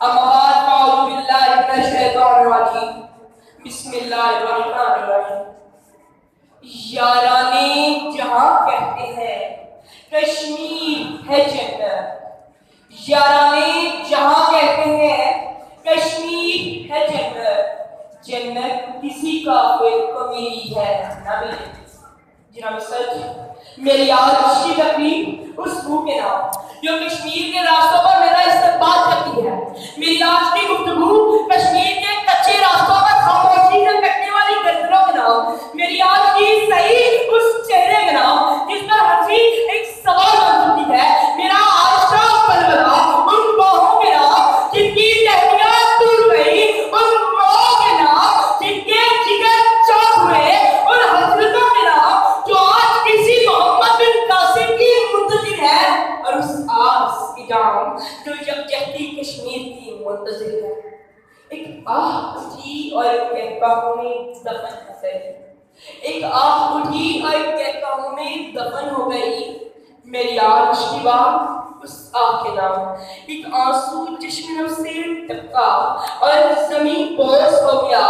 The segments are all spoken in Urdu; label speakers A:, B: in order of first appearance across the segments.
A: اما بعد اعوذ باللہ من الشیطان الرجیم بسم اللہ الرحمن الرحیم. یاران جہاں کہتے ہیں کشمیر ہے جنت. یاران جہاں کہتے ہیں کشمیر ہے جنت. جنت کسی کافر کو ملی ہے نہ ملی. جناب سچ میری آج کی تقریب اس روح کے نام جو کشمیر کے راستوں پر میرا استقبال کرتی ہے. میری آج کی گفتگو کشمیر کے کچے راستوں پر خاموشی سے کٹنے والی گردنوں کے نام. میری آج کی صحیح اس چہرے کے نام جس پر ہنسی ایک سوال بن چکی ہے. میرا آج کا بلبلا ان باہوں کے نام جن کی تہنیاں ٹوٹ گئی, ان ماؤں کے نام جن کے جگر چاک ہوئے, ان حضرتوں کے نام جو آج کسی محمد بن قاسم کی منتظر ہے, اور اس آس کی جان جو یکجہتی کشمیر کی منتظر ہے. ایک آہ اٹھی اور کہکاہوں میں دفن ہو گئی. ایک آہ اٹھی اور کہکاہوں میں دفن ہو گئی. میری آج کی بات اس آہ کے نام. ایک آنسو چشم نم سے ٹپکا اور زمین بوس ہو گیا.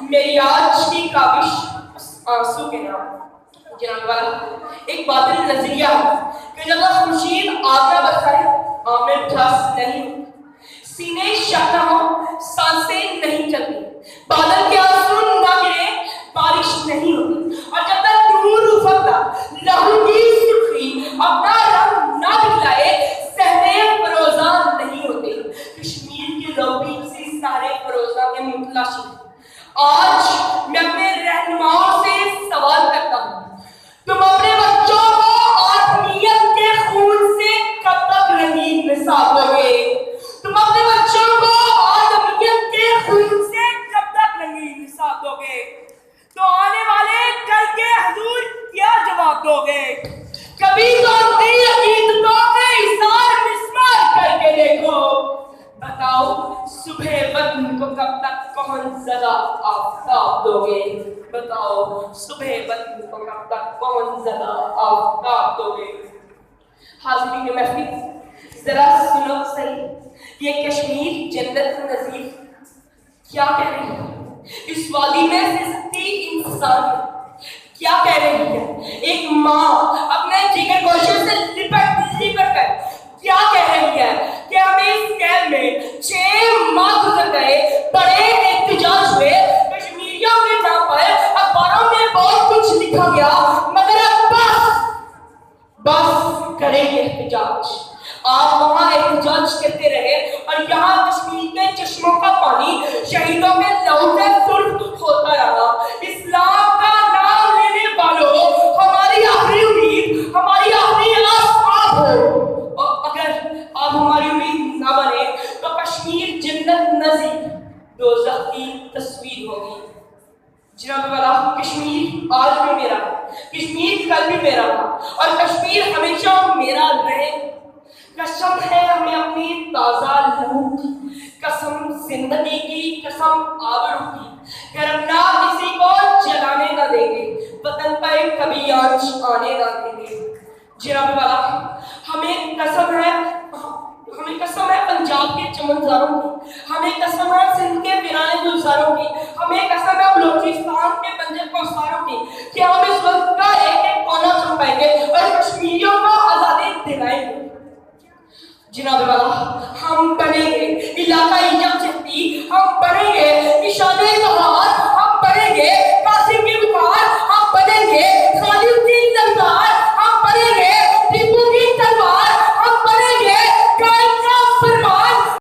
A: میری آج کی کاوش اس آنسو کے نام. جناب والا ایک باطل نظریہ کہ جب تک خورشید آگے برسائے آمیں ٹھاس نہیں, سینے شک نہ ہو, سانسیں نہیں چلتی, بادل کے آنسو نہ گرے, بارش نہیں ہوتی, اور جب تک نور افقتا لہو کی سرخی اپنا رنگ نہ دکھلائے صحرے فروزاں نہیں ہوتے. کشمیر کی روبی سے سارے فروزاں کے متلاشی. آج میں اپنے رہنماؤں سے سوال کرتا ہوں, تم اپنے بچوں کو آدمیت کے خون سے کب تک رنگین نصاب دو گے؟ تم اپنے بچوں کو آدمیت کے خون سے کب تک رنگین نصاب دو گے؟ تو آنے والے کل کے حضور کیا جواب دو گے؟ کبھی تو اپنی عقیدتوں پہ اظہار مسمار کر کے دیکھو. بتاؤ صبح وطن کو کب تک کون زدہ آفتاب دو گے؟ بتاؤ صبح وطن کو کب تک کون زدہ آفتاب دو گے؟ حاضرین محفل ذرا سنو صحیح, یہ کشمیر جنت نظیر کیا کہہ رہی ہے؟ اس وادی میں زندگی انسان کیا کہہ رہی ہے؟ ایک ماں اپنے جگر گوشے سے لپٹ کر کیا کہہ رہی ہے کہ ہمیں اس قید میں 6 ماہ گزر گئے, بڑے احتجاج ہوئے, کشمیریوں کے نام پر اخباروں میں بہت کچھ لکھا گیا, مگر اب بس کریں گے احتجاج. آپ وہاں احتجاج کرتے رہے اور یہاں کشمیر کے چشموں کا پانی شہیدوں کے لہو سے سرخ ہوتا رہا. اسلام کا نام لینے والوں, ہماری آخری امید, ہماری آخری آس آپ ہو, اور اگر آپ ہماری امید نہ بنے تو کشمیر جنت نظیر دوزخ کی تصویر ہوگی. جناب والا کشمیر آج بھی میرا, کشمیر کل بھی میرا, اور کشمیر ہمیشہ میرا رہے. قسم ہے ہمیں اپنی تازہ لہو کی, قسم زندگی کی, قسم آبرو کی, کہ ہم نہ کسی کو جلانے نہ دیں گے, وطن پر کبھی آنچ آنے نہ دیں گے. جناب والا ہمیں قسم ہے پنجاب کے چمنزاروں کی, ہمیں قسم ہے سندھ کے ویرانے گلزاروں کی, ہمیں قسم ہے بلوچستان کے بنجر کوساروں کی کہ ہم اس وقت کا ایک ایک کونا چھپائیں گے اور کشمیریوں کو آزادی دلائیں گے. جناب والا ہم بنے